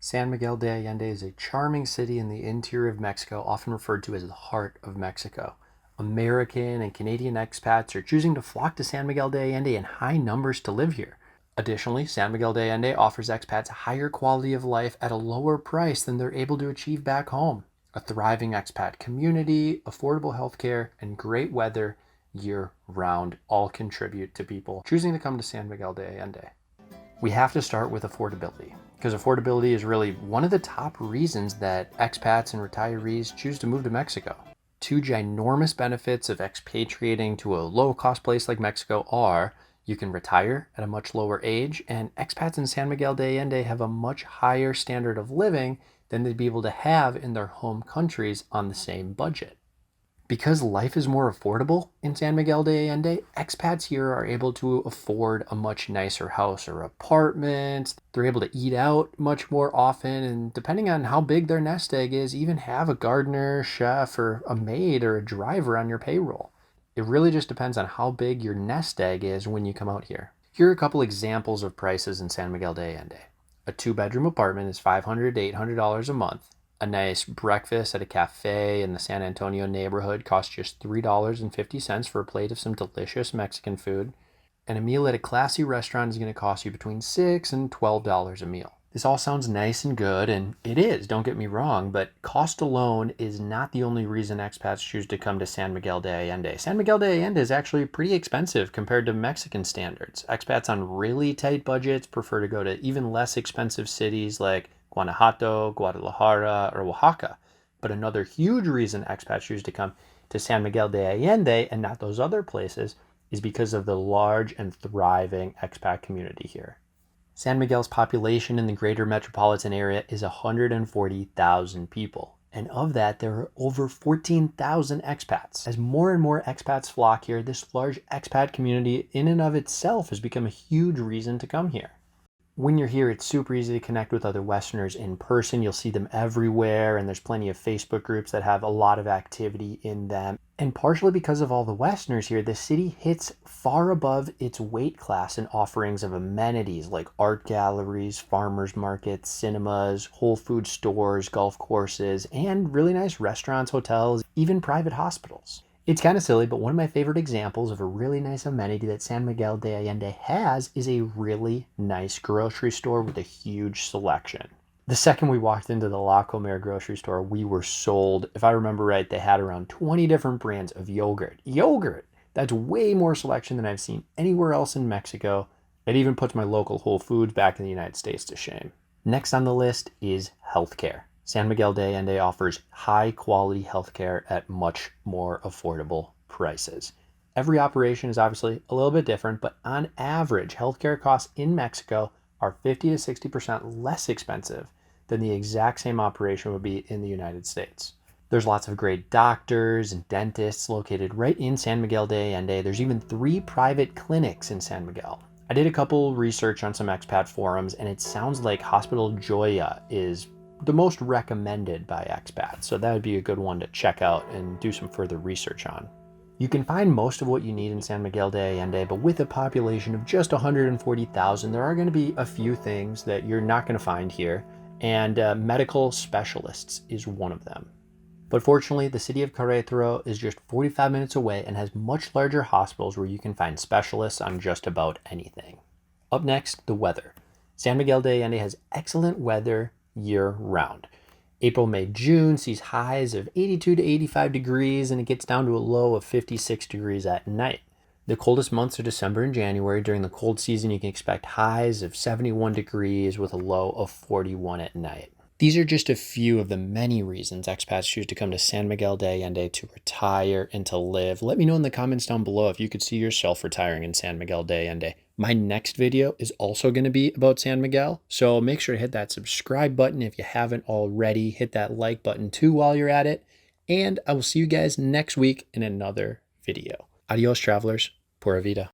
San Miguel de Allende is a charming city in the interior of Mexico, often referred to as the heart of Mexico. American and Canadian expats are choosing to flock to San Miguel de Allende in high numbers to live here. Additionally, San Miguel de Allende offers expats a higher quality of life at a lower price than they're able to achieve back home. A thriving expat community, affordable healthcare, and great weather year-round all contribute to people choosing to come to San Miguel de Allende. We have to start with affordability, because affordability is really one of the top reasons that expats and retirees choose to move to Mexico. Two ginormous benefits of expatriating to a low-cost place like Mexico are you can retire at a much lower age, and expats in San Miguel de Allende have a much higher standard of living than they'd be able to have in their home countries on the same budget. Because life is more affordable in San Miguel de Allende, expats here are able to afford a much nicer house or apartment. They're able to eat out much more often, and depending on how big their nest egg is, even have a gardener, chef, or a maid or a driver on your payroll. It really just depends on how big your nest egg is when you come out here. Here are a couple examples of prices in San Miguel de Allende. A 2-bedroom apartment is $500 to $800 a month. A nice breakfast at a cafe in the San Antonio neighborhood costs just $3.50 for a plate of some delicious Mexican food. And a meal at a classy restaurant is going to cost you between $6 and $12 a meal. This all sounds nice and good, and it is, don't get me wrong, but cost alone is not the only reason expats choose to come to San Miguel de Allende. San Miguel de Allende is actually pretty expensive compared to Mexican standards. Expats on really tight budgets prefer to go to even less expensive cities like Guanajuato, Guadalajara, or Oaxaca. But another huge reason expats choose to come to San Miguel de Allende and not those other places is because of the large and thriving expat community here. San Miguel's population in the greater metropolitan area is 140,000 people. And of that, there are over 14,000 expats. As more and more expats flock here, this large expat community in and of itself has become a huge reason to come here. When you're here, it's super easy to connect with other Westerners in person. You'll see them everywhere, and there's plenty of Facebook groups that have a lot of activity in them. And partially because of all the Westerners here, the city hits far above its weight class in offerings of amenities like art galleries, farmers markets, cinemas, Whole Food stores, golf courses, and really nice restaurants, hotels, even private hospitals. It's kind of silly, but one of my favorite examples of a really nice amenity that San Miguel de Allende has is a really nice grocery store with a huge selection. The second we walked into the La Comer grocery store, we were sold. If I remember right, they had around 20 different brands of yogurt. Yogurt! That's way more selection than I've seen anywhere else in Mexico. It even puts my local Whole Foods back in the United States to shame. Next on the list is healthcare. San Miguel de Allende offers high-quality healthcare at much more affordable prices. Every operation is obviously a little bit different, but on average, healthcare costs in Mexico are 50 to 60% less expensive than the exact same operation would be in the United States. There's lots of great doctors and dentists located right in San Miguel de Allende. There's even 3 private clinics in San Miguel. I did a couple research on some expat forums, and it sounds like Hospital Joya is the most recommended by expats, so that would be a good one to check out and do some further research on. You can find most of what you need in San Miguel de Allende, but with a population of just 140,000, there are going to be a few things that you're not going to find here, and medical specialists is one of them. But fortunately, the city of Querétaro is just 45 minutes away and has much larger hospitals where you can find specialists on just about anything. Up next, the weather. San Miguel de Allende has excellent weather year-round. April, May, June sees highs of 82 to 85 degrees, and it gets down to a low of 56 degrees at night. The coldest months are December and January. During the cold season, you can expect highs of 71 degrees with a low of 41 at night. These are just a few of the many reasons expats choose to come to San Miguel de Allende to retire and to live. Let me know in the comments down below if you could see yourself retiring in San Miguel de Allende. My next video is also going to be about San Miguel, so make sure to hit that subscribe button if you haven't already. Hit that like button too while you're at it, and I will see you guys next week in another video. Adios, travelers. Pura vida.